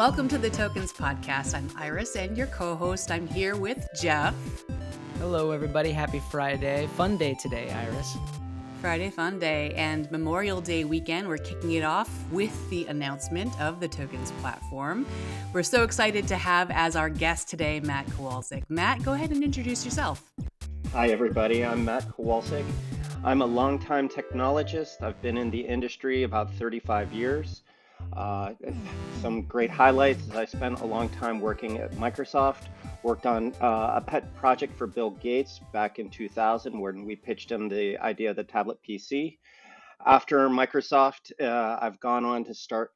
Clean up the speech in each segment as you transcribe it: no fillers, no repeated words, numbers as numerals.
Welcome to the Toekenz Podcast. I'm Iris and your co-host. I'm here with Jeff. Hello, everybody. Happy Friday. Fun day today, Iris. Friday fun day and Memorial Day weekend. We're kicking it off with the announcement of the Toekenz platform. We're so excited to have as our guest today, Matt Kowalczyk. Matt, go ahead and introduce yourself. Hi, everybody. I'm Matt Kowalczyk. I'm a longtime technologist. I've been in the industry about 35 years. Some great highlights is I spent a long time working at Microsoft, worked on a pet project for Bill Gates back in 2000 when we pitched him the idea of the tablet PC. After Microsoft, I've gone on to start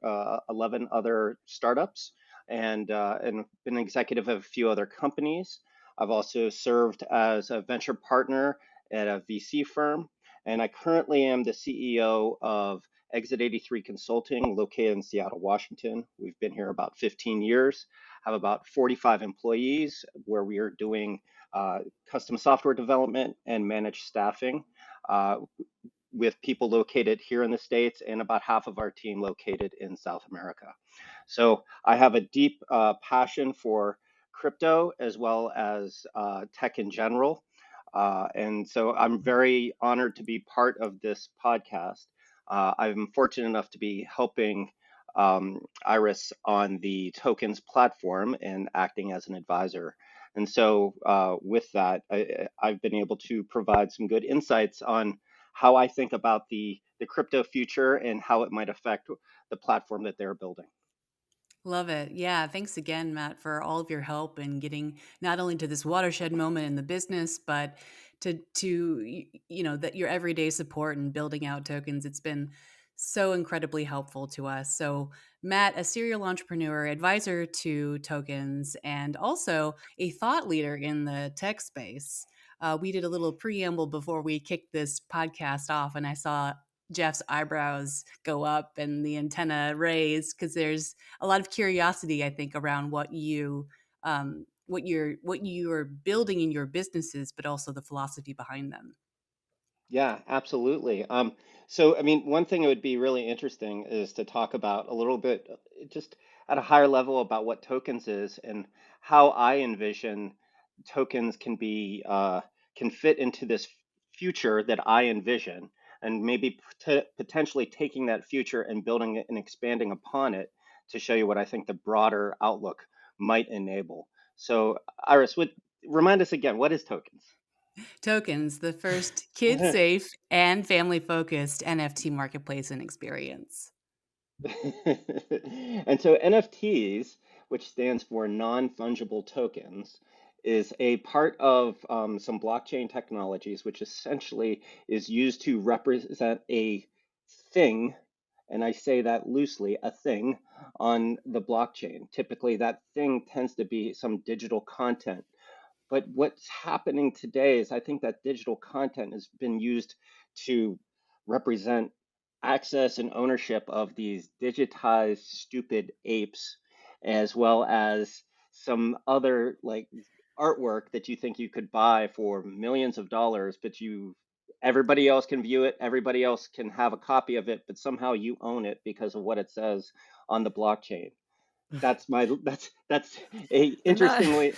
11 other startups and been executive of a few other companies. I've also served as a venture partner at a VC firm, and I currently am the CEO of Exit 83 Consulting, located in Seattle, Washington. We've been here about 15 years, have about 45 employees, where we are doing custom software development and managed staffing with people located here in the States and about half of our team located in South America. So I have a deep passion for crypto as well as tech in general. And so I'm very honored to be part of this podcast. I'm fortunate enough to be helping Iris on the Toekenz platform and acting as an advisor. And so with that, I've been able to provide some good insights on how I think about the crypto future and how it might affect the platform that they're building. Love it. Yeah. Thanks again, Matt, for all of your help in getting not only to this watershed moment in the business, but to that your everyday support and building out Toekenz. It's been so incredibly helpful to us. So Matt, a serial entrepreneur, advisor to Toekenz, and also a thought leader in the tech space. We did a little preamble before we kicked this podcast off, and I saw Jeff's eyebrows go up and the antenna raise because there's a lot of curiosity, I think, around what you are building in your businesses, but also the philosophy behind them. Yeah, absolutely. So, I mean, one thing that would be really interesting is to talk about a little bit, just at a higher level, about what Toekenz is and how I envision Toekenz can fit into this future that I envision, and maybe potentially taking that future and building it and expanding upon it to show you what I think the broader outlook might enable. So, Iris, remind us again, what is Toekenz? Toekenz, the first kid-safe and family-focused NFT marketplace and experience. And so NFTs, which stands for non-fungible tokens, is a part of some blockchain technologies, which essentially is used to represent a thing, and I say that loosely, a thing on the blockchain. Typically, that thing tends to be some digital content. But what's happening today is I think that digital content has been used to represent access and ownership of these digitized stupid apes, as well as some other like artwork that you think you could buy for millions of dollars, but everybody else can view it, everybody else can have a copy of it, but somehow you own it because of what it says on the blockchain. That's a They're not interestingly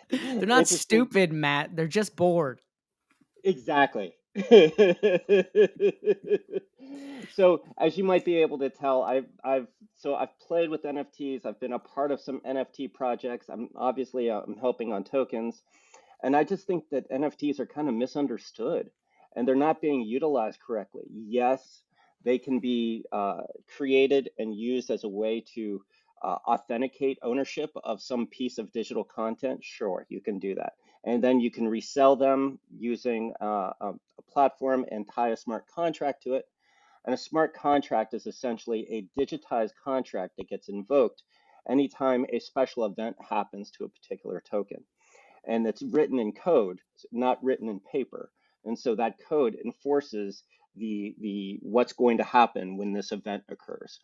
they're not interesting. stupid, Matt. They're just bored. Exactly. So as you might be able to tell, I've played with NFTs. I've been a part of some NFT projects. I'm helping on Toekenz, and I just think that NFTs are kind of misunderstood, and they're not being utilized correctly. Yes, they can be created and used as a way to authenticate ownership of some piece of digital content. Sure, you can do that, and then you can resell them using a platform and tie a smart contract to it. And a smart contract is essentially a digitized contract that gets invoked anytime a special event happens to a particular token. And it's written in code, not written in paper. And so that code enforces the what's going to happen when this event occurs.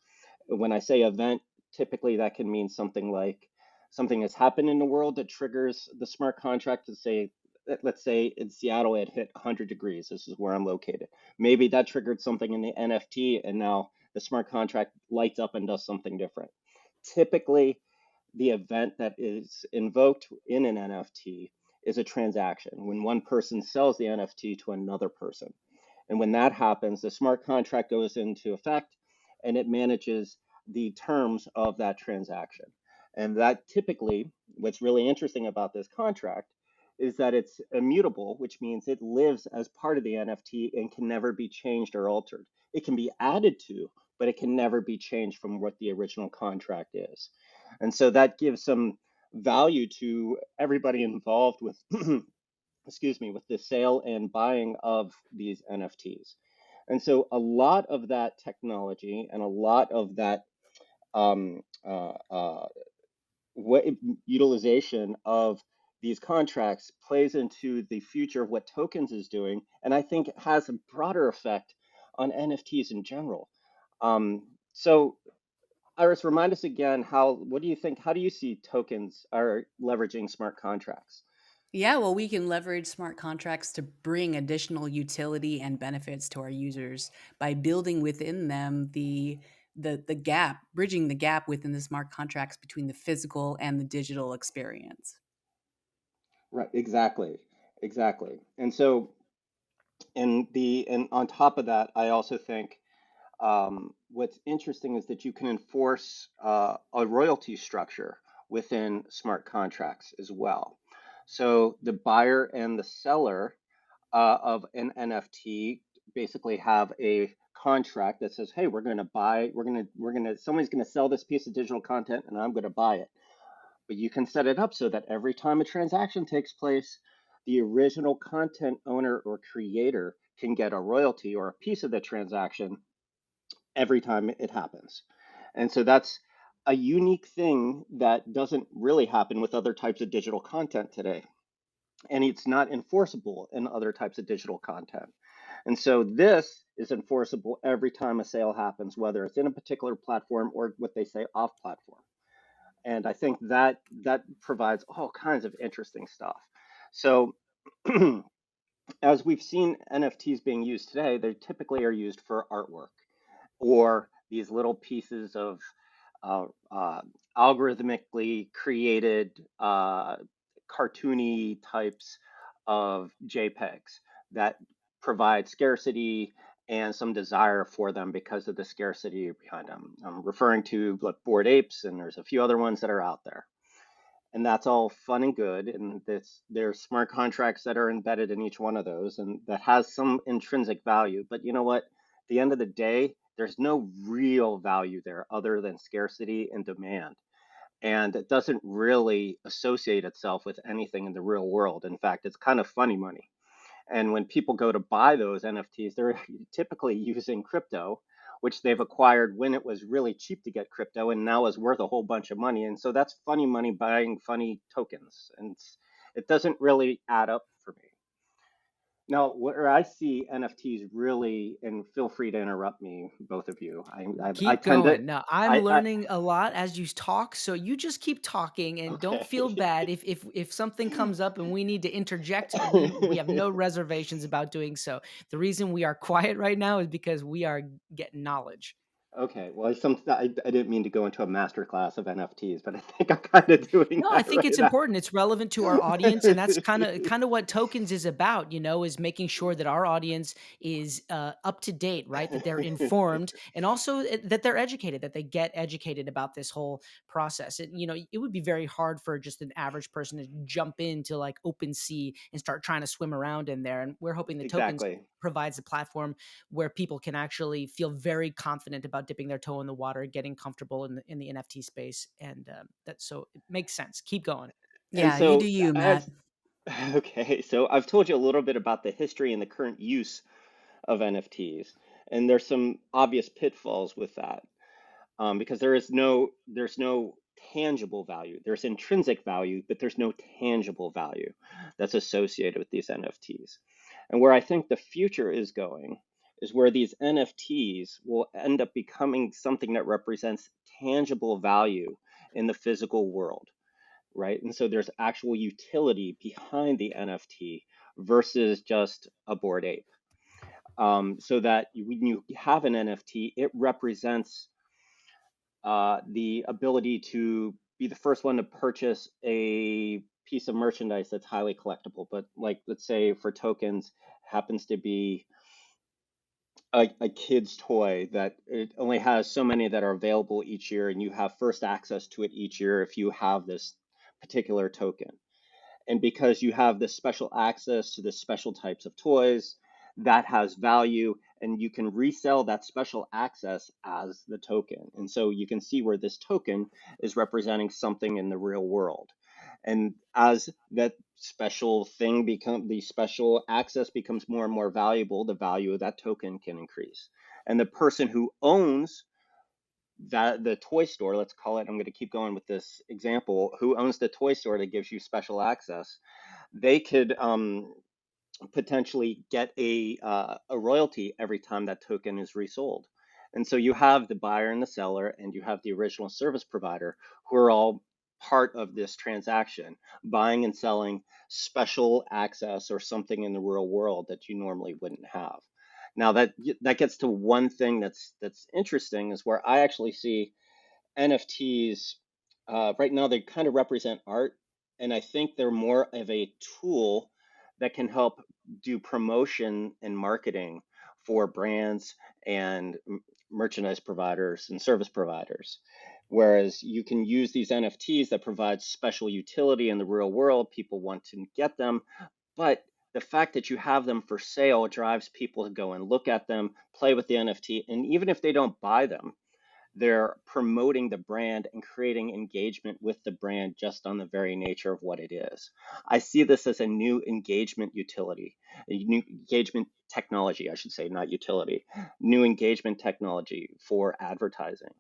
When I say event, typically that can mean something like something has happened in the world that triggers the smart contract to say, let's say in Seattle it hit 100 degrees. This is where I'm located. Maybe that triggered something in the NFT, and now the smart contract lights up and does something different. Typically, the event that is invoked in an NFT is a transaction when one person sells the NFT to another person. And when that happens, the smart contract goes into effect and it manages the terms of that transaction. And that typically, what's really interesting about this contract is that it's immutable, which means it lives as part of the NFT and can never be changed or altered. It can be added to, but it can never be changed from what the original contract is. And so that gives some value to everybody involved with excuse me, with the sale and buying of these NFTs. And so a lot of that technology and a lot of that um, uh, uh, utilization of these contracts plays into the future of what Toekenz is doing, and I think it has a broader effect on NFTs in general. So, Iris, remind us again what do you think? How do you see tokens are leveraging smart contracts? Yeah, well, we can leverage smart contracts to bring additional utility and benefits to our users by building within them the gap, bridging the gap within the smart contracts between the physical and the digital experience. Right, exactly, exactly. And so, and on top of that, I also think what's interesting is that you can enforce a royalty structure within smart contracts as well. So the buyer and the seller of an NFT basically have a contract that says, "Hey, we're going to buy, we're going to, somebody's going to sell this piece of digital content, and I'm going to buy it." But you can set it up so that every time a transaction takes place, the original content owner or creator can get a royalty or a piece of the transaction every time it happens. And so that's a unique thing that doesn't really happen with other types of digital content today. And it's not enforceable in other types of digital content. And so this is enforceable every time a sale happens, whether it's in a particular platform or what they say off platform. And I think that provides all kinds of interesting stuff. So as we've seen NFTs being used today, they typically are used for artwork or these little pieces of uh, uh, algorithmically created cartoony types of JPEGs that provide scarcity and some desire for them because of the scarcity behind them. I'm referring to like Bored Apes, and there's a few other ones that are out there. And that's all fun and good. And there's smart contracts that are embedded in each one of those, and that has some intrinsic value. But you know what? At the end of the day, there's no real value there other than scarcity and demand. And it doesn't really associate itself with anything in the real world. In fact, it's kind of funny money. And when people go to buy those NFTs, they're typically using crypto, which they've acquired when it was really cheap to get crypto and now is worth a whole bunch of money. And so that's funny money buying funny tokens. And it doesn't really add up for me. Now, where I see NFTs really, and feel free to interrupt me, both of you. I Keep tend to, going. Now, I'm I learning a lot as you talk, so you just keep talking and don't feel okay. bad if something comes up and we need to interject, we have no reservations about doing so. The reason we are quiet right now is because we are getting knowledge. Okay, well, I didn't mean to go into a master class of NFTs, but I think I'm kind of doing No, I that think right it's now. important. It's relevant to our audience, and that's kind of what Tokens is about. Is making sure that our audience is up to date, right? That they're informed, and also that they're educated, that they get educated about this whole process. It would be very hard for just an average person to jump into like open sea and start trying to swim around in there. And we're hoping that Tokens Exactly. provides a platform where people can actually feel very confident about dipping their toe in the water, getting comfortable in the NFT space, and that so it makes sense. Keep going. And Yeah, you do so you, Matt. as okay, so I've told you a little bit about the history and the current use of NFTs, and there's some obvious pitfalls with that. Because there's no tangible value. There's intrinsic value, but there's no tangible value that's associated with these NFTs. And where I think the future is going is where these NFTs will end up becoming something that represents tangible value in the physical world, right? And so there's actual utility behind the NFT versus just a bored ape. So that when you have an NFT, it represents the ability to be the first one to purchase a piece of merchandise that's highly collectible. But like, let's say for tokens, happens to be a kid's toy that it only has so many that are available each year, and you have first access to it each year if you have this particular token. And because you have this special access to the special types of toys, that has value, and you can resell that special access as the token. And so you can see where this token is representing something in the real world. And as that special thing become the special access becomes more and more valuable, the value of that token can increase. And the person who owns that the toy store, let's call it, I'm going to keep going with this example, who owns the toy store that gives you special access, they could potentially get a royalty every time that token is resold. And so you have the buyer and the seller, and you have the original service provider who are all part of this transaction, buying and selling special access or something in the real world that you normally wouldn't have. Now that gets to one thing that's interesting is where I actually see NFTs, right now they kind of represent art, and I think they're more of a tool that can help do promotion and marketing for brands and merchandise providers and service providers. Whereas you can use these NFTs that provide special utility in the real world, people want to get them, but the fact that you have them for sale drives people to go and look at them, play with the NFT, and even if they don't buy them, they're promoting the brand and creating engagement with the brand just on the very nature of what it is. I see this as a new engagement utility, a new engagement technology, I should say, not utility, new engagement technology for advertising.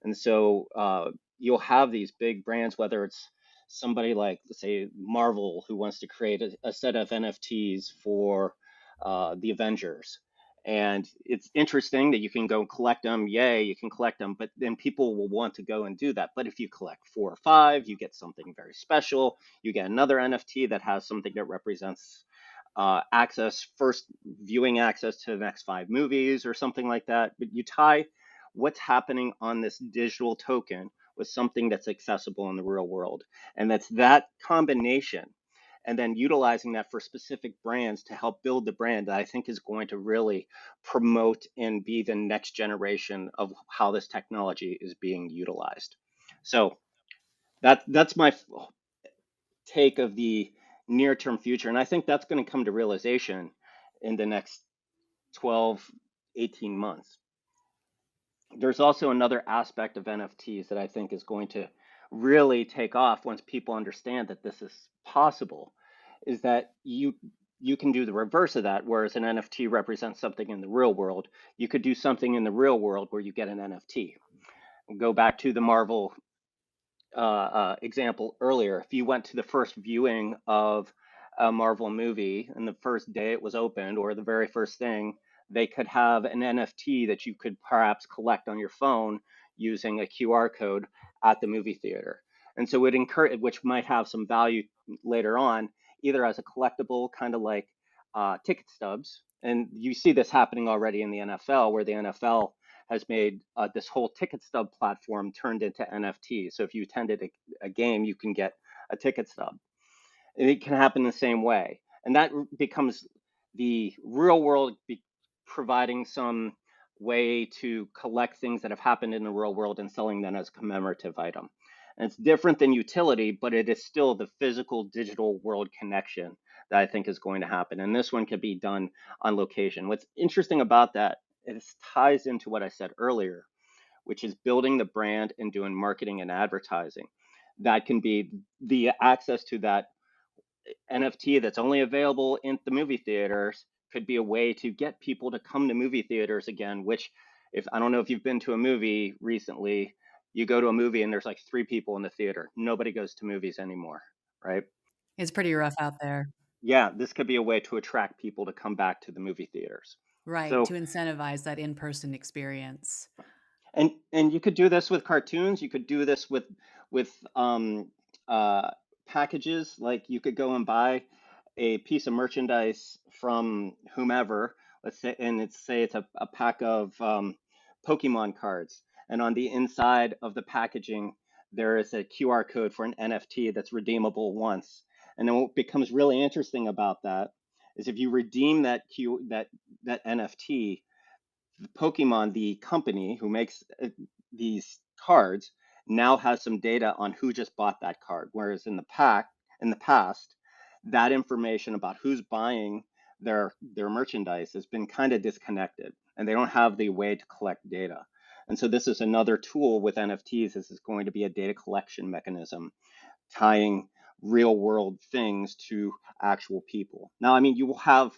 And so you'll have these big brands, whether it's somebody like, let's say, Marvel, who wants to create a set of NFTs for the Avengers. And it's interesting that you can go collect them. Yay, you can collect them, but then people will want to go and do that. But if you collect 4 or 5, you get something very special. You get another NFT that has something that represents access, first viewing access to the next 5 movies or something like that. But you tie what's happening on this digital token with something that's accessible in the real world. And that's that combination. And then utilizing that for specific brands to help build the brand that I think is going to really promote and be the next generation of how this technology is being utilized. So that's my take of the near term future. And I think that's going to come to realization in the next 12, 18 months. There's also another aspect of NFTs that I think is going to really take off once people understand that this is possible, is that you can do the reverse of that, whereas an NFT represents something in the real world. You could do something in the real world where you get an NFT. Go back to the Marvel example earlier. If you went to the first viewing of a Marvel movie and the first day it was opened, or the very first thing, they could have an NFT that you could perhaps collect on your phone using a QR code at the movie theater. And so it encourage, which might have some value later on, either as a collectible, kind of like ticket stubs. And you see this happening already in the NFL, where the NFL has made this whole ticket stub platform turned into NFT. So if you attended a game, you can get a ticket stub. And it can happen the same way. And that becomes the real world providing some way to collect things that have happened in the real world and selling them as a commemorative item. And it's different than utility, but it is still the physical digital world connection that I think is going to happen. And this one could be done on location. What's interesting about that, it ties into what I said earlier, which is building the brand and doing marketing and advertising. That can be the access to that NFT that's only available in the movie theaters could be a way to get people to come to movie theaters again, which, if I don't know if you've been to a movie recently, you go to a movie and there's like 3 people in the theater. Nobody goes to movies anymore, right? It's pretty rough out there. Yeah, this could be a way to attract people to come back to the movie theaters. Right, to So incentivize that in-person experience. and you could do this with cartoons. You could do this with uh, packages. Like you could go and buy a piece of merchandise from whomever. Let's say, and it's say it's a pack of Pokemon cards, And on the inside of the packaging, there is a QR code for an NFT that's redeemable once. And then what becomes really interesting about that is if you redeem that NFT, Pokemon, the company who makes these cards, now has some data on who just bought that card. Whereas in the past, that information about who's buying their merchandise has been kind of disconnected, and they don't have the way to collect data. And so this is another tool with NFTs. This is going to be a data collection mechanism tying real world things to actual people. Now, I mean, you will have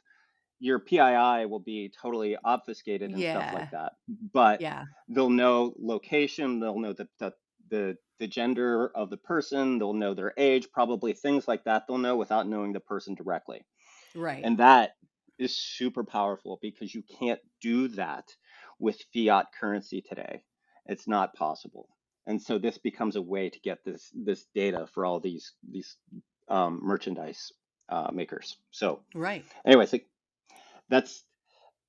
your PII will be totally obfuscated and stuff like Yeah. that, but Yeah. they'll know location, they'll know the gender of the person, they'll know their age, probably things like that. They'll know without knowing the person directly. Right. And that is super powerful because you can't do that with fiat currency today. It's not possible. And so this becomes a way to get this data for all these merchandise makers. So, Right. anyways, like, that's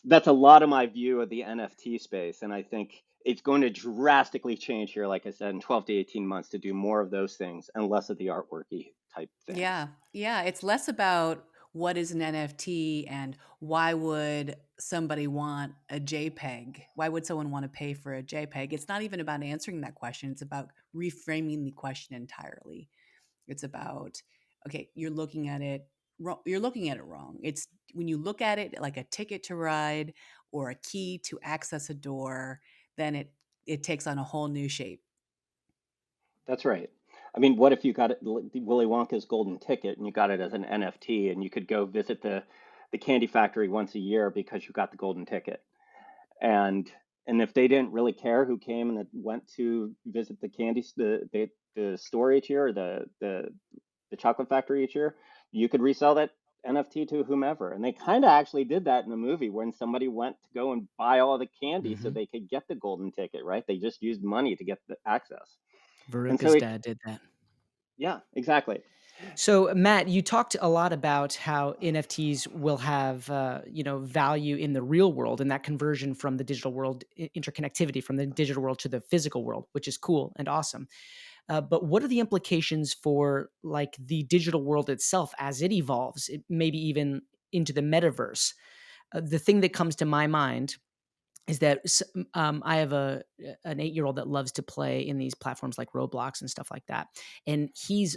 that's a lot of my view of the NFT space, and I think it's going to drastically change here, like I said, in 12 to 18 months to do more of those things and less of the artworky type things. Yeah. Yeah. It's less about what is an NFT and why would somebody want a JPEG? Why would someone want to pay for a JPEG? It's not even about answering that question. It's about reframing the question entirely. It's about, okay, you're looking at it wrong. It's when you look at it like a ticket to ride or a key to access a door, then it takes on a whole new shape. That's right. I mean, what if you got it, Willy Wonka's golden ticket, and you got it as an NFT, and you could go visit the candy factory once a year because you got the golden ticket? And and if they didn't really care who came and went to visit the store each year, or the chocolate factory each year, you could resell that NFT to whomever. And they kind of actually did that in the movie when somebody went to go and buy all the candy so Hmm. they could get the golden ticket, right? They just used money to get the access. And so Veruca's it, dad did that. yeah, exactly. So, Matt, you talked a lot about how NFTs will have, value in the real world and that conversion from the digital world, interconnectivity from the digital world to the physical world, which is cool and awesome. But what are the implications for like the digital world itself as it evolves, maybe even into the metaverse? The thing that comes to my mind is that I have an 8-year-old that loves to play in these platforms like Roblox and stuff like that, and he's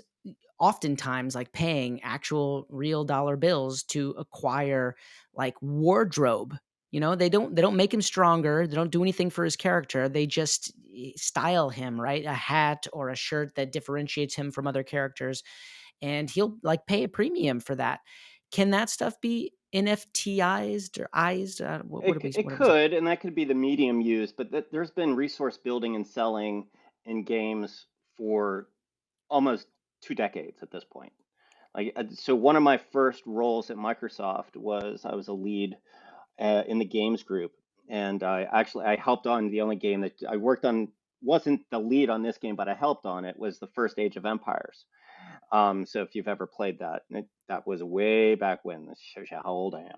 oftentimes like paying actual real dollar bills to acquire like wardrobe. They don't make him stronger, they don't do anything for his character, they just style him, right? A hat or a shirt that differentiates him from other characters, and he'll like pay a premium for that. Can that stuff be NFTized or ized? What are we It what was it? could, and that could be the medium used, but there's been resource building and selling in games for almost 2 decades at this point. Like, so one of my first roles at Microsoft was I was a lead in the games group, and I helped on the only game that I worked on wasn't the lead on this game, but I helped on it was the first Age of Empires. So if you've ever played that, that was way back when. This shows you how old I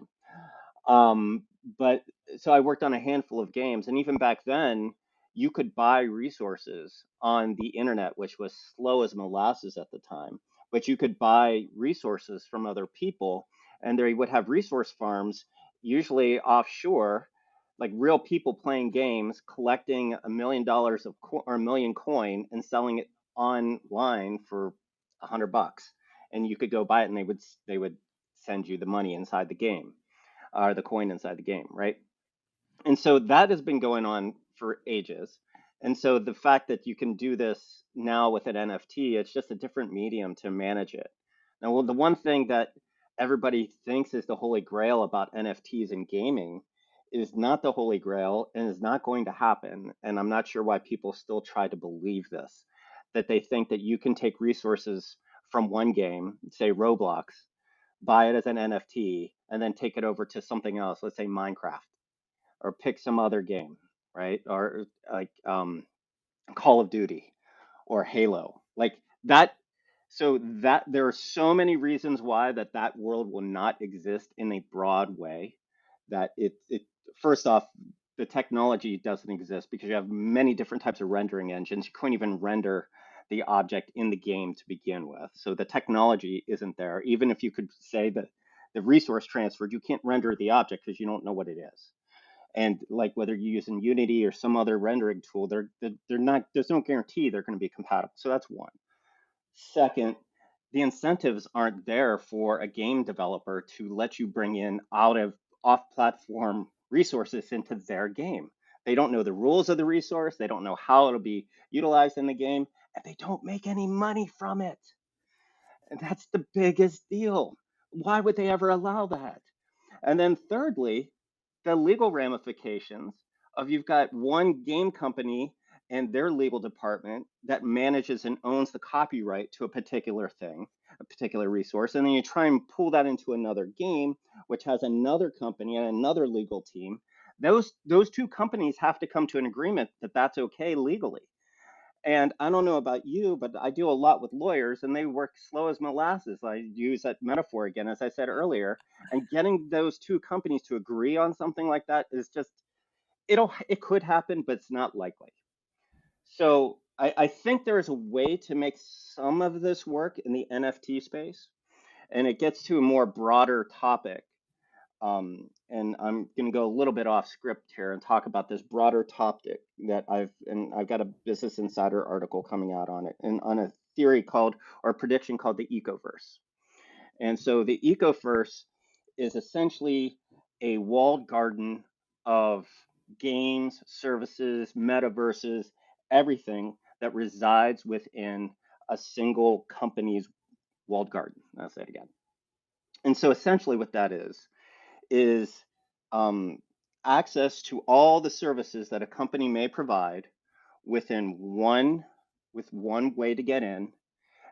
am. But so I worked on a handful of games, and even back then, you could buy resources on the internet, which was slow as molasses at the time. But you could buy resources from other people, and they would have resource farms, usually offshore, like real people playing games, collecting $1 million or a million coin and selling it online for $100. And you could go buy it, and they would send you the money inside the game, or the coin inside the game, right? And so that has been going on for ages. And so the fact that you can do this now with an NFT, it's just a different medium to manage it. Now, well, the one thing that everybody thinks is the holy grail about NFTs in gaming is not the holy grail and is not going to happen. And I'm not sure why people still try to believe this, that they think that you can take resources from one game, say Roblox, buy it as an NFT, and then take it over to something else, let's say Minecraft, or pick some other game, right? Or like Call of Duty or Halo, like that. So that there are so many reasons why that world will not exist in a broad way. That it first off, the technology doesn't exist because you have many different types of rendering engines. You couldn't even render the object in the game to begin with. So the technology isn't there. Even if you could say that the resource transferred, you can't render the object because you don't know what it is. And like whether you're using Unity or some other rendering tool, they're not. There's no guarantee they're going to be compatible. So that's one. Second, the incentives aren't there for a game developer to let you bring in out of off-platform resources into their game. They don't know the rules of the resource, they don't know how it'll be utilized in the game, and they don't make any money from it. And that's the biggest deal. Why would they ever allow that? And then thirdly, the legal ramifications of you've got one game company and their legal department that manages and owns the copyright to a particular thing, a particular resource, and then you try and pull that into another game, which has another company and another legal team. Those two companies have to come to an agreement that that's okay legally. And I don't know about you, but I do a lot with lawyers and they work slow as molasses. I use that metaphor again, as I said earlier. And getting those two companies to agree on something like that is just, it could happen, but it's not likely. So I think there is a way to make some of this work in the NFT space. And it gets to a more broader topic. And I'm going to go a little bit off script here and talk about this broader topic that I've got a Business Insider article coming out on it and on a theory called or prediction called the ecoverse. And so the ecoverse is essentially a walled garden of games, services, metaverses, everything that resides within a single company's walled garden. I'll say it again. And so essentially what that is um, access to all the services that a company may provide within with one way to get in,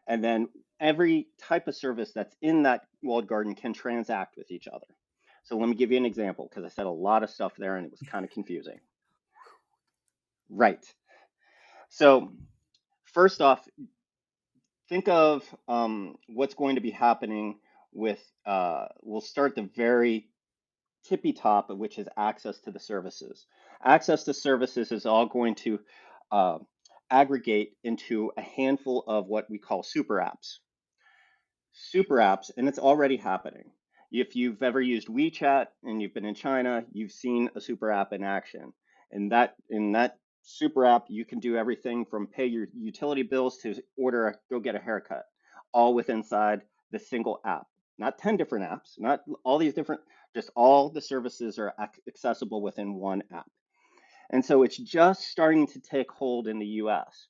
and then every type of service that's in that walled garden can transact with each other. So let me give you an example because I said a lot of stuff there and it was kind of confusing. Right. So first off, think of what's going to be happening with. We'll start the very tippy top, which is access to the services. Access to services is all going to uh, aggregate into a handful of what we call super apps. Super apps, and it's already happening. If you've ever used WeChat and you've been in China, you've seen a super app in action. And in that super app, you can do everything from pay your utility bills to go get a haircut, all within inside the single app. Not 10 different apps, not all these different, just all the services are accessible within one app. And so it's just starting to take hold in the US.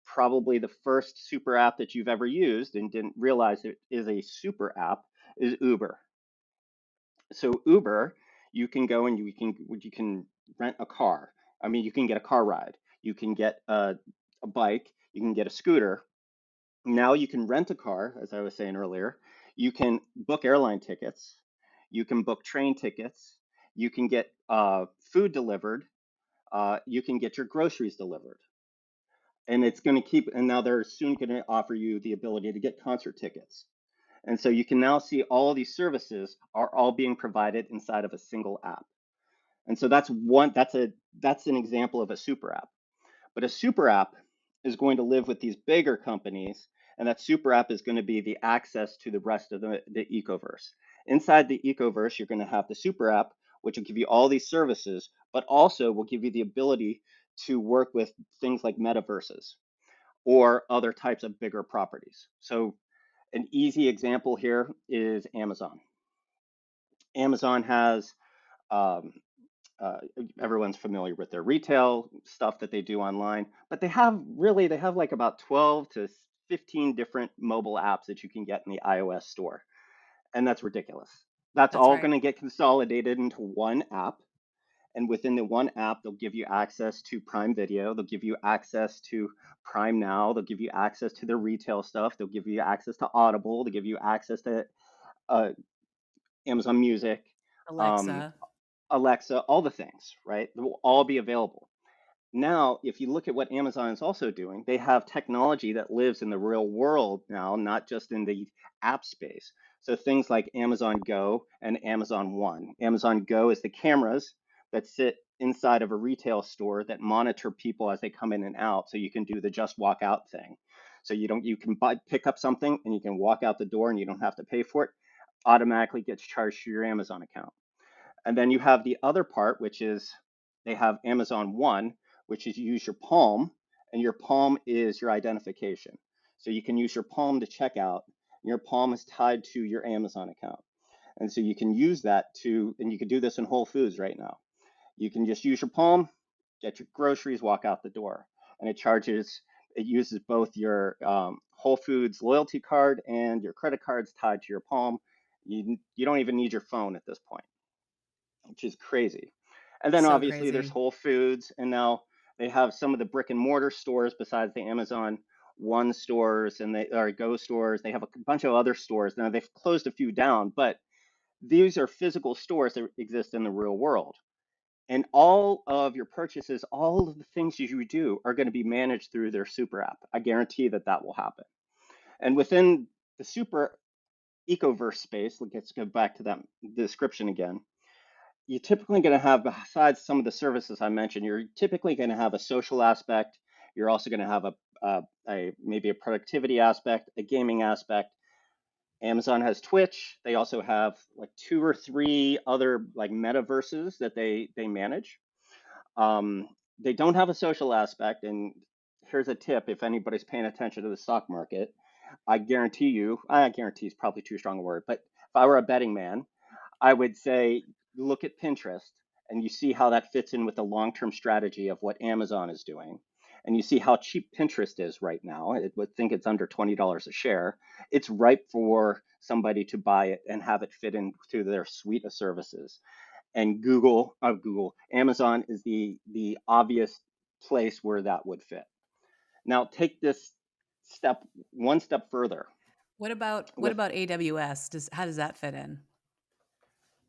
Probably the first super app that you've ever used and didn't realize it is a super app is Uber. So Uber, you can go and you can rent a car. I mean, you can get a car ride. You can get a bike. You can get a scooter. Now you can rent a car, as I was saying earlier. You can book airline tickets. You can book train tickets. You can get food delivered. You can get your groceries delivered. And it's going to keep, and now they're soon going to offer you the ability to get concert tickets. And so you can now see all these services are all being provided inside of a single app. And so that's an example of a super app. But a super app is going to live with these bigger companies, and that super app is going to be the access to the rest of the ecoverse. Inside the ecoverse, you're going to have the super app, which will give you all these services, but also will give you the ability to work with things like metaverses or other types of bigger properties. So an easy example here is Amazon. Amazon has um, uh, everyone's familiar with their retail stuff that they do online, but they have like about 12 to 15 different mobile apps that you can get in the iOS store. And that's ridiculous. That's That's all right. going to get consolidated into one app. And within the one app, they'll give you access to Prime Video. They'll give you access to Prime Now. They'll give you access to their retail stuff. They'll give you access to Audible. They'll give you access to uh, Amazon Music, um, Alexa. Alexa, all the things, right? They will all be available. Now, if you look at what Amazon is also doing, they have technology that lives in the real world now, not just in the app space. So things like Amazon Go and Amazon One. Amazon Go is the cameras that sit inside of a retail store that monitor people as they come in and out, so you can do the just walk out thing. So you can pick up something and you can walk out the door and you don't have to pay for it. Automatically gets charged to your Amazon account. And then you have the other part, which is they have Amazon One, which is you use your palm, and your palm is your identification. So you can use your palm to check out. Your palm is tied to your Amazon account. And so you can use that and you can do this in Whole Foods right now. You can just use your palm, get your groceries, walk out the door. And it uses both your Whole Foods loyalty card and your credit cards tied to your palm. You don't even need your phone at this point, which is crazy. And then So obviously there's crazy. Whole Foods, and now they have some of the brick and mortar stores besides the Amazon One stores and they or Go stores. They have a bunch of other stores. Now they've closed a few down, but these are physical stores that exist in the real world. And all of your purchases, all of the things you do are going to be managed through their super app. I guarantee that will happen. And within the super ecoverse space, let's go back to that description again. You're typically going to have, besides some of the services I mentioned, you're typically going to have a social aspect. You're also going to have maybe a productivity aspect, a gaming aspect. Amazon has Twitch. They also have like 2 or 3 other like metaverses that they manage. They don't have a social aspect. And here's a tip: if anybody's paying attention to the stock market, I guarantee is probably too strong a word, but if I were a betting man, I would say look at Pinterest and you see how that fits in with the long-term strategy of what Amazon is doing. And you see how cheap Pinterest is right now. I would think it's under $20 a share. It's ripe for somebody to buy it and have it fit into their suite of services. And Amazon is the obvious place where that would fit. Now take this one step further. What With about AWS? How does that fit in?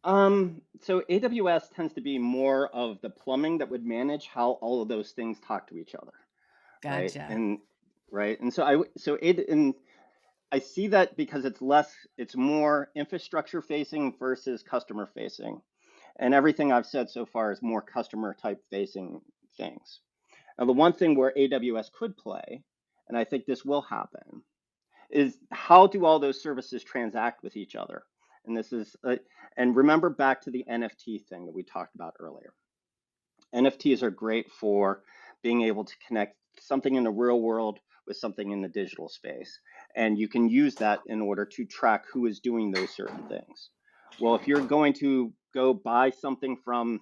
So AWS tends to be more of the plumbing that would manage how all of those things talk to each other, right? Gotcha. And right, and I see that because it's more infrastructure facing versus customer facing, and everything I've said so far is more customer type facing things. Now, the one thing where AWS could play, and I think this will happen, is how do all those services transact with each other? And and remember back to the NFT thing that we talked about earlier. NFTs are great for being able to connect something in the real world with something in the digital space. And you can use that in order to track who is doing those certain things. Well, if you're going to go buy something from,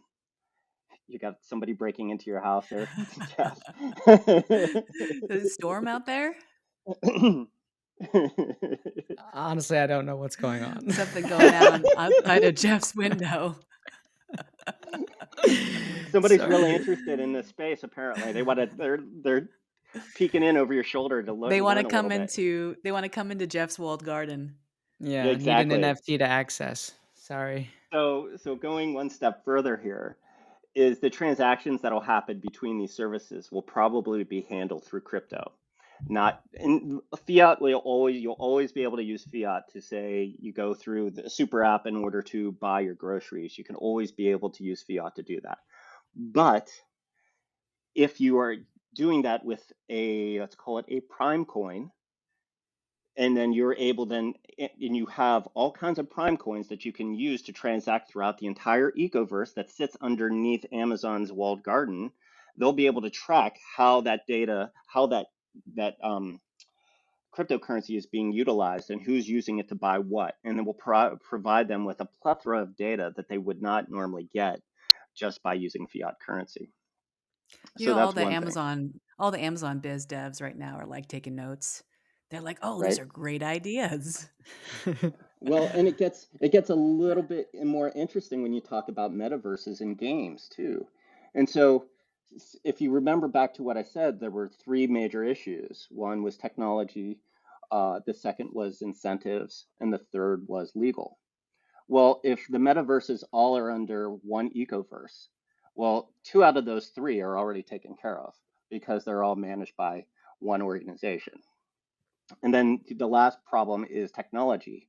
you got somebody breaking into your house there, Jeff. Is it storm out there? Honestly, I don't know what's going on. Something going on outside of Jeff's window. Somebody's really Sorry. interested in this space. Apparently, they're peeking in over your shoulder to learn a little bit. They want to come into Jeff's walled garden. Yeah, Yeah, need an exactly. NFT to access. Sorry. So going one step further here is the transactions that'll happen between these services will probably be handled through crypto. Not in fiat, you'll always be able to use fiat to say you go through the super app in order to buy your groceries. You can always be able to use fiat to do that. But if you are doing that with let's call it a prime coin, and then you're able and you have all kinds of prime coins that you can use to transact throughout the entire ecoverse that sits underneath Amazon's walled garden. They'll be able to track how that cryptocurrency is being utilized and who's using it to buy what, and then will provide them with a plethora of data that they would not normally get just by using fiat currency. You So know, that's one thing, all the Amazon biz devs right now are like taking notes. They're like, "Oh, these right? are great ideas." Well, and it gets a little bit more interesting when you talk about metaverses in games too. And so if you remember back to what I said, there were 3 major issues. One was technology, the second was incentives, and the third was legal. Well, if the metaverses all are under one ecoverse, well, 2 out of those 3 are already taken care of because they're all managed by one organization. And then the last problem is technology.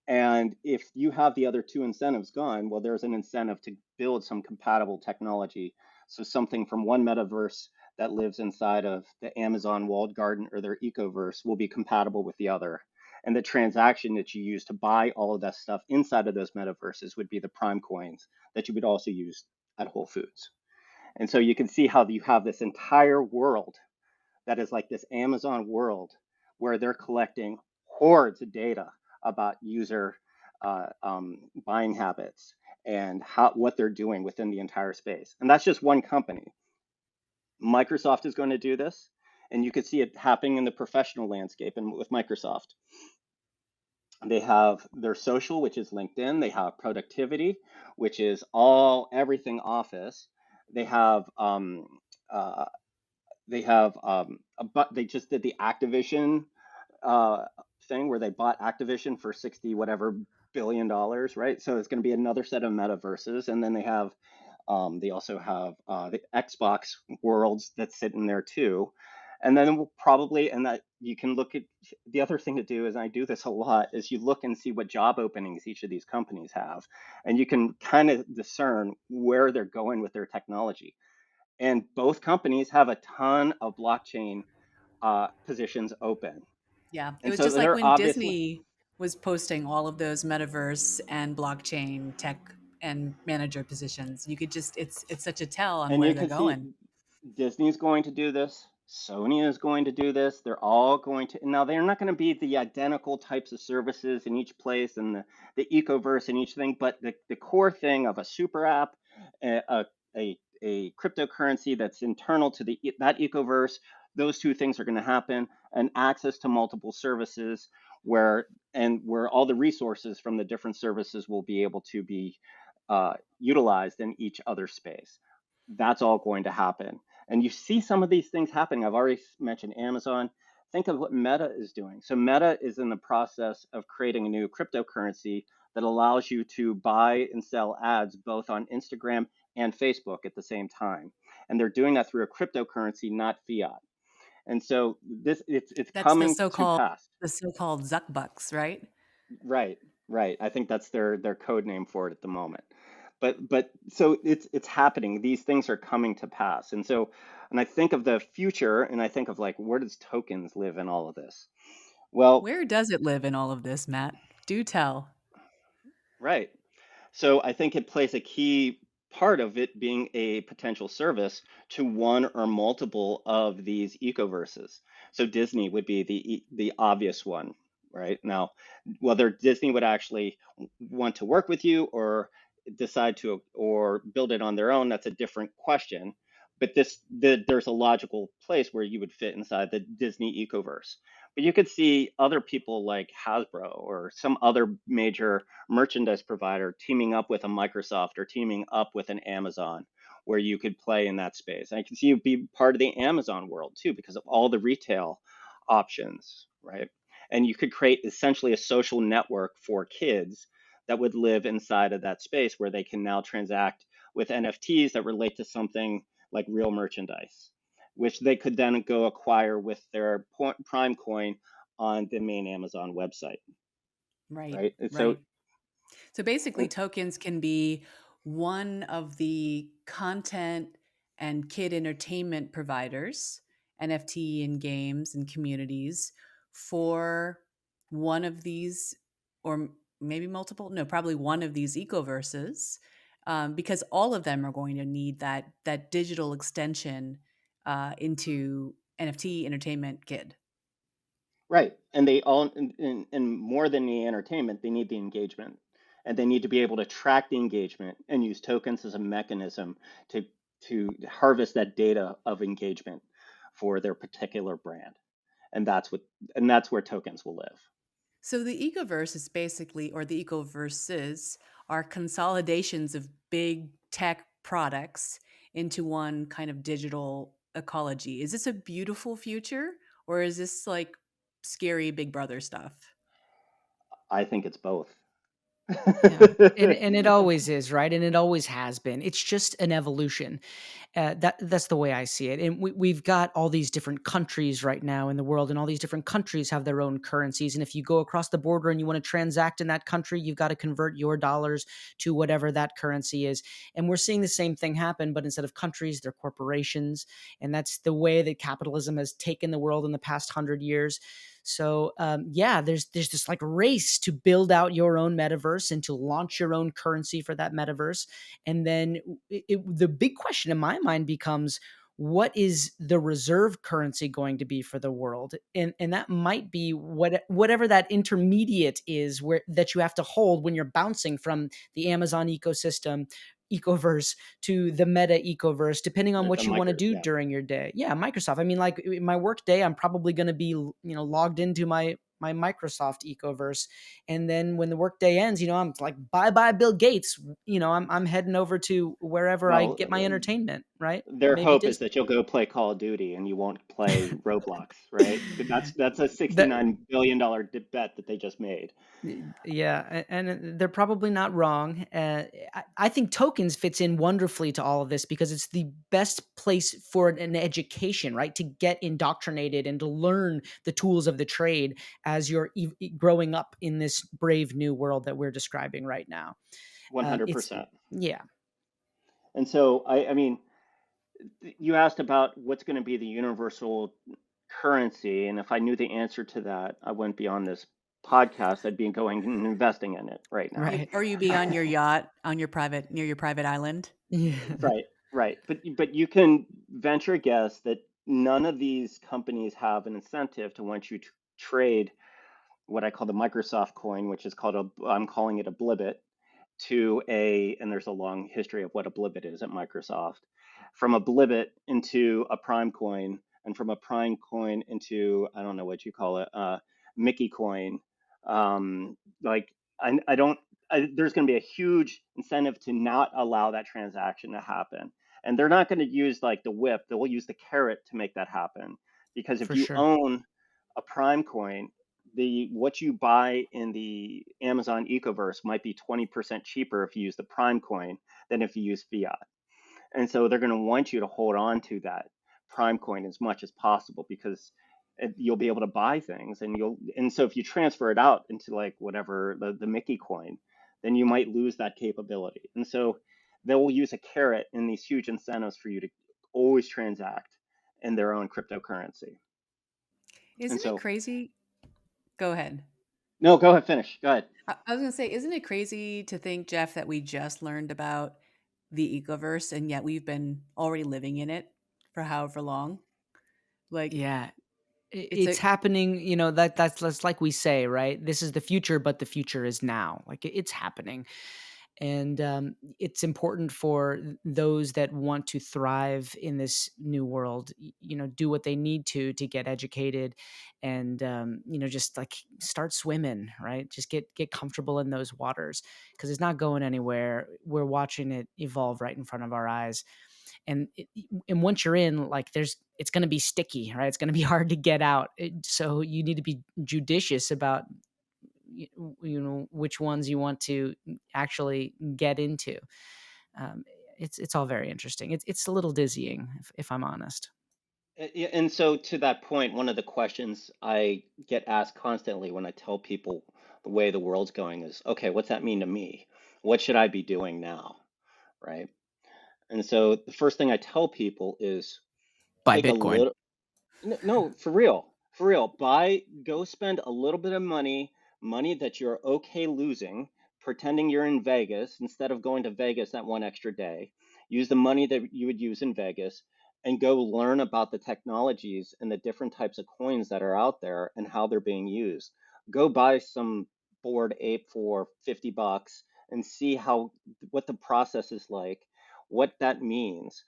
And if you have the other two incentives gone, well, there's an incentive to build some compatible technology. So something from one metaverse that lives inside of the Amazon walled garden or their ecoverse will be compatible with the other. And the transaction that you use to buy all of that stuff inside of those metaverses would be the prime coins that you would also use at Whole Foods. And so you can see how you have this entire world that is like this Amazon world where they're collecting hordes of data about user buying habits and what they're doing within the entire space. And that's just one company. Microsoft is going to do this, and you could see it happening in the professional landscape. And with Microsoft, they have their social, which is LinkedIn. They have productivity, which is everything Office. They have uh, but they just did the Activision uh, thing where they bought Activision for 60 whatever billion dollars, right? So it's going to be another set of metaverses, and then they also have the Xbox worlds that sit in there too. And then we'll probably, and that you can look at the other thing to do is, and I do this a lot, is you look and see what job openings each of these companies have, and you can kind of discern where they're going with their technology. And both companies have a ton of blockchain positions open. Yeah. It And was so just like they're when obviously, Disney was posting all of those metaverse and blockchain tech and manager positions. You could just it's such a tell on and where you they're can see going. Disney's going to do this. Sony is going to do this. They're all going to. Now, they're not going to be the identical types of services in each place and the ecoverse in each thing, but the core thing of a super app, a cryptocurrency that's internal to that ecoverse, those two things are going to happen, and access to multiple services where all the resources from the different services will be able to be utilized in each other space. That's all going to happen. And you see some of these things happening. I've already mentioned Amazon. Think of what Meta is doing. So Meta is in the process of creating a new cryptocurrency that allows you to buy and sell ads both on Instagram and Facebook at the same time. And they're doing that through a cryptocurrency, not fiat. And so it's That's coming to pass. the so-called Zuck bucks, right? Right, right. I think that's their code name for it at the moment. But so it's happening. These things are coming to pass. And I think of the future and I think of like where does tokens live in all of this? Well, Where does it live in all of this, Matt? Do tell. right. So I think it plays a key part of it being a potential service to one or multiple of these ecoverses. So Disney would be the obvious one, right? Now, whether Disney would actually want to work with you or decide to or build it on their own, that's a different question. But there's a logical place where you would fit inside the Disney ecoverse. But you could see other people like Hasbro or some other major merchandise provider teaming up with a Microsoft or teaming up with an Amazon where you could play in that space. And I can see you be part of the Amazon world too because of all the retail options, right? And you could create essentially a social network for kids that would live inside of that space where they can now transact with NFTs that relate to something like real merchandise, which they could then go acquire with their Prime coin on the main Amazon website, Right, right? And so right. So basically, tokens can be one of the content and kid entertainment providers, NFT and games and communities for one of these, or maybe multiple, no, probably one of these ecoverses, because all of them are going to need that digital extension into NFT entertainment kid. right. And they all, and more than the entertainment, they need the engagement. And they need to be able to track the engagement and use tokens as a mechanism to harvest that data of engagement for their particular brand. And that's where tokens will live. So the ecoverse is basically, or the ecoverses are consolidations of big tech products into one kind of digital ecology. Is this a beautiful future or is this like scary big brother stuff? I think it's both. Yeah, and it always is, right? And it always has been. It's just an evolution. That's the way I see it. And we've got all these different countries right now in the world, and all these different countries have their own currencies. And if you go across the border and you want to transact in that country, you've got to convert your dollars to whatever that currency is. And we're seeing the same thing happen, but instead of countries, they're corporations. And that's the way that capitalism has taken the world in the past 100 years. So yeah, there's this like race to build out your own metaverse and to launch your own currency for that metaverse. And then the big question in my mind becomes, what is the reserve currency going to be for the world? And that might be whatever that intermediate is, where that you have to hold when you're bouncing from the Amazon ecosystem ecoverse to the meta ecoverse, depending on The what you want to micro, do yeah. during your day. Yeah, Microsoft. I mean, like in my work day, I'm probably going to be, logged into my Microsoft ecoverse. And then when the workday ends, I'm like, bye bye, Bill Gates. I'm heading over to wherever I Well, get my entertainment, right? their Maybe hope is Disney. that you'll go play Call of Duty and you won't play Roblox, right? That's a That $69 billion bet that they just made. Yeah, and they're probably not wrong. I think tokens fits in wonderfully to all of this because it's the best place for an education, right? To get indoctrinated and to learn the tools of the trade as you're growing up in this brave new world that we're describing right now. It's 100%. Yeah, And so, I mean, you asked about what's going to be the universal currency, and if I knew the answer to that, I wouldn't be on this podcast. I'd be going and investing in it right now. right. Or you be on your yacht on your private near your private island. Yeah, Right, right. But you can venture a guess that none of these companies have an incentive to want you to trade what I call the Microsoft coin, which is called I'm calling it a blibbit, and there's a long history of what a blibbit is at Microsoft, from a blibbit into a prime coin, and from a prime coin into, I don't know what you call it, Mickey coin. Like, I don't, there's going to be a huge incentive to not allow that transaction to happen. And they're not going to use like the whip, they'll use the carrot to make that happen. Because if for you sure. own a prime coin, the what you buy in the Amazon Ecoverse might be 20% cheaper if you use the Prime coin than if you use fiat. And so they're going to want you to hold on to that Prime coin as much as possible because you'll be able to buy things and so if you transfer it out into like whatever the Mickey coin, then you might lose that capability. And so they will use a carrot in these huge incentives for you to always transact in their own cryptocurrency. And Isn't it so, crazy? Go ahead. no, go ahead, finish. Go ahead. I was going to say, isn't it crazy to think, Jeff, that we just learned about the ecoverse and yet we've been already living in it for however long? Like Yeah, it's it's a happening. That's like we say, right? This is the future, but the future is now. Like it's happening. And it's important for those that want to thrive in this new world, do what they need to get educated, and just like start swimming, right? Just get comfortable in those waters because it's not going anywhere. We're watching it evolve right in front of our eyes. And once you're in, like, it's going to be sticky, right? It's going to be hard to get out. So you need to be judicious about which ones you want to actually get into. um, it's all very interesting. It's a little dizzying, if I'm honest. Yeah, and so to that point, one of the questions I get asked constantly when I tell people the way the world's going is, okay, what's that mean to me? What should I be doing now? Right? And so the first thing I tell people is Buy take a Bitcoin. little, no, for real, for real. Go spend a little bit of money that you're okay losing, pretending you're in Vegas instead of going to Vegas that one extra day. Use the money that you would use in Vegas and go learn about the technologies and the different types of coins that are out there and how they're being used. Go buy some Bored Ape for $50 and see what the process is like, what that means.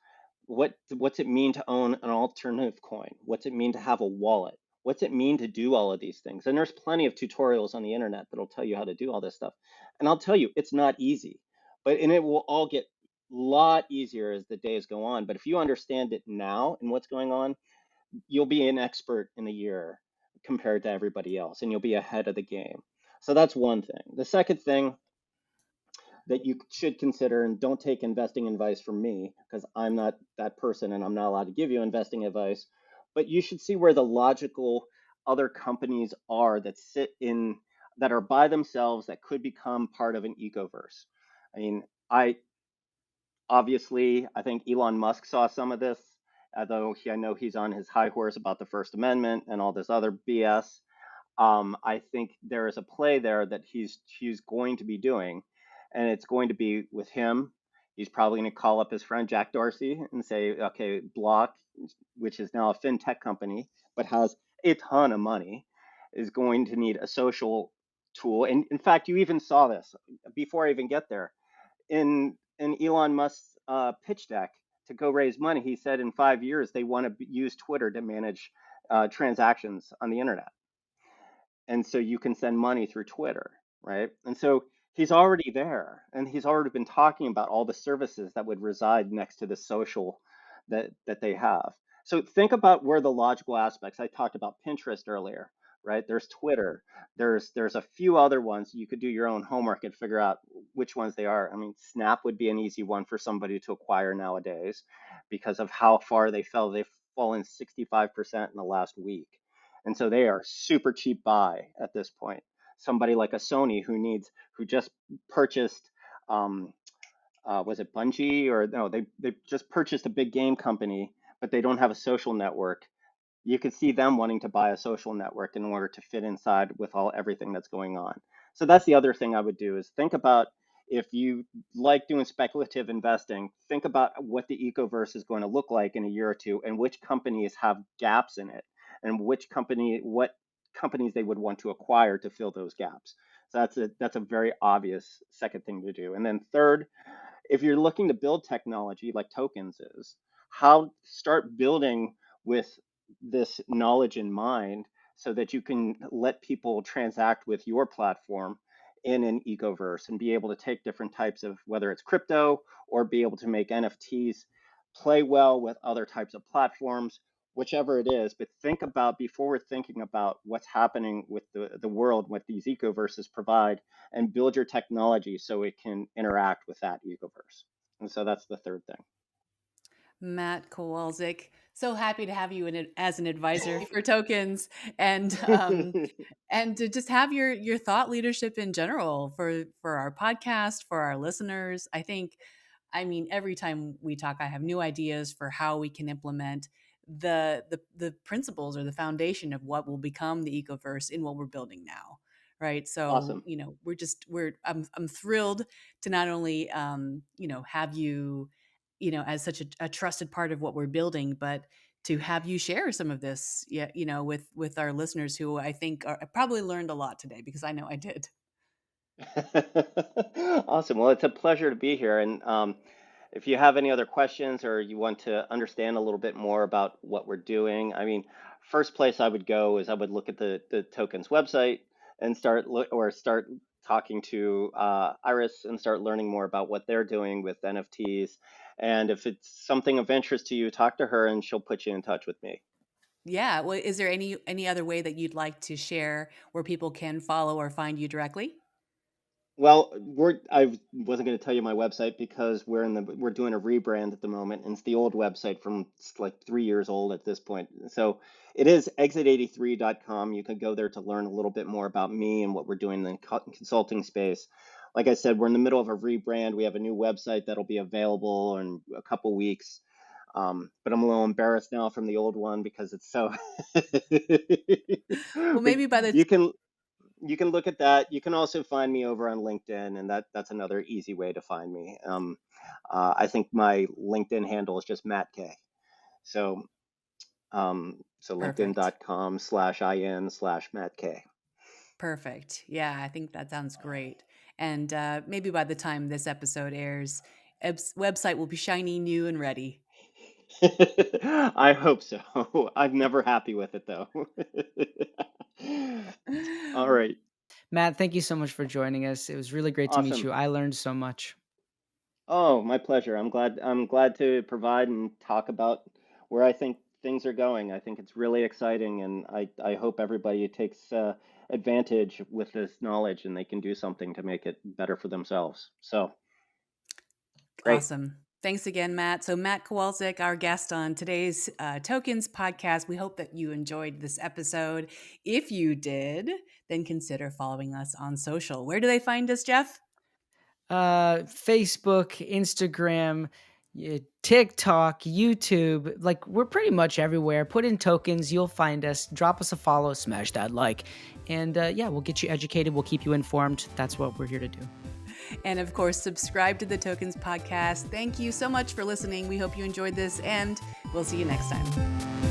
What's it mean to own an alternative coin? What's it mean to have a wallet? What's it mean to do all of these things? And there's plenty of tutorials on the internet that'll tell you how to do all this stuff. And I'll tell you, it's not easy, and it will all get a lot easier as the days go on. But if you understand it now and what's going on, you'll be an expert in a year compared to everybody else, and you'll be ahead of the game. So that's one thing. The second thing that you should consider, and don't take investing advice from me because I'm not that person and I'm not allowed to give you investing advice, but you should see where the logical other companies are that sit in that are by themselves that could become part of an ecoverse. I mean, I obviously I think Elon Musk saw some of this, although I know he's on his high horse about the First Amendment and all this other BS. I think there is a play there that he's going to be doing, and it's going to be with him. He's probably going to call up his friend Jack Dorsey and say, "Okay, Block, which is now a fintech company but has a ton of money, is going to need a social tool." And in fact, you even saw this before I even get there in Elon Musk's pitch deck to go raise money. He said in 5 years they want to use Twitter to manage transactions on the internet, and so you can send money through Twitter, right? And so he's already there, and he's already been talking about all the services that would reside next to the social that they have. So think about where the logical aspects. I talked about Pinterest earlier, right? There's Twitter. There's a few other ones. You could do your own homework and figure out which ones they are. I mean, Snap would be an easy one for somebody to acquire nowadays because of how far they fell. They've fallen 65% in the last week. And so they are super cheap buy at this point. Somebody like a Sony who just purchased, um, was it Bungie, or no, they just purchased a big game company, but they don't have a social network. You could see them wanting to buy a social network in order to fit inside with everything that's going on. So that's the other thing I would do is think about, if you like doing speculative investing, think about what the ecoverse is going to look like in a year or two and which companies have gaps in it and what companies they would want to acquire to fill those gaps. So that's a very obvious second thing to do. And then third, if you're looking to build technology like Toekenz is, how start building with this knowledge in mind so that you can let people transact with your platform in an ecoverse and be able to take different types of, whether it's crypto or be able to make NFTs play well with other types of platforms, whichever it is. But think about, before we're thinking about what's happening with the world, what these ecoverses provide, and build your technology so it can interact with that ecoverse. And so that's the third Matt Kowalczyk, so happy to have you as an advisor for Tokens, and thing. and to just have your thought leadership in general for our podcast, for our listeners. I mean, every time we talk, I have new ideas for how we can implement the principles or the foundation of what will become the ecoverse in what we're building now. Right. So, Awesome. I'm thrilled to not only, have you, as such a trusted part of what we're building, but to have you share some of this, yeah, with our listeners who I think probably learned a lot today, because I know I did. Awesome. Well, it's a pleasure to be here. And if you have any other questions or you want to understand a little bit more about what we're doing, I mean, first place I would go is I would look at the Tokens website and start talking to Iris and start learning more about what they're doing with NFTs. And if it's something of interest to you, talk to her and she'll put you in touch with me. Yeah. Well, is there any other way that you'd like to share where people can follow or find you directly? Well, I wasn't going to tell you my website because we're doing a rebrand at the moment, and it's the old website from, it's like 3 years old at this point. So it is exit83.com. You can go there to learn a little bit more about me and what we're doing in the consulting space. Like I said, we're in the middle of a rebrand. We have a new website that'll be available in a couple weeks. But I'm a little embarrassed now from the old one because it's so. Well, But maybe by the you can you can look at that. You can also find me over on LinkedIn, and that's another easy way to find me. I think my LinkedIn handle is just Matt K. So so Perfect. linkedin.com/in/Matt K. Perfect. Yeah, I think that sounds great. And maybe by the time this episode airs, website will be shiny, new, and ready. I hope so. I'm never happy with it though. All right. Matt, thank you so much for joining us. It was really great to meet Awesome. you. I learned so much. Oh, my pleasure. I'm glad to provide and talk about where I think things are going. I think it's really exciting, and I hope everybody takes advantage with this knowledge, and they can do something to make it better for themselves. So great. Awesome. Thanks again, Matt. So Matt Kowalczyk, our guest on today's Toekenz podcast. We hope that you enjoyed this episode. If you did, then consider following us on social. Where do they find us, Jeff? Facebook, Instagram, TikTok, YouTube. Like, we're pretty much everywhere. Put in Toekenz, you'll find us. Drop us a follow, smash that like, and yeah, we'll get you educated. We'll keep you informed. That's what we're here to do. And of course, subscribe to the Toekenz podcast. Thank you so much for listening. We hope you enjoyed this, and we'll see you next time.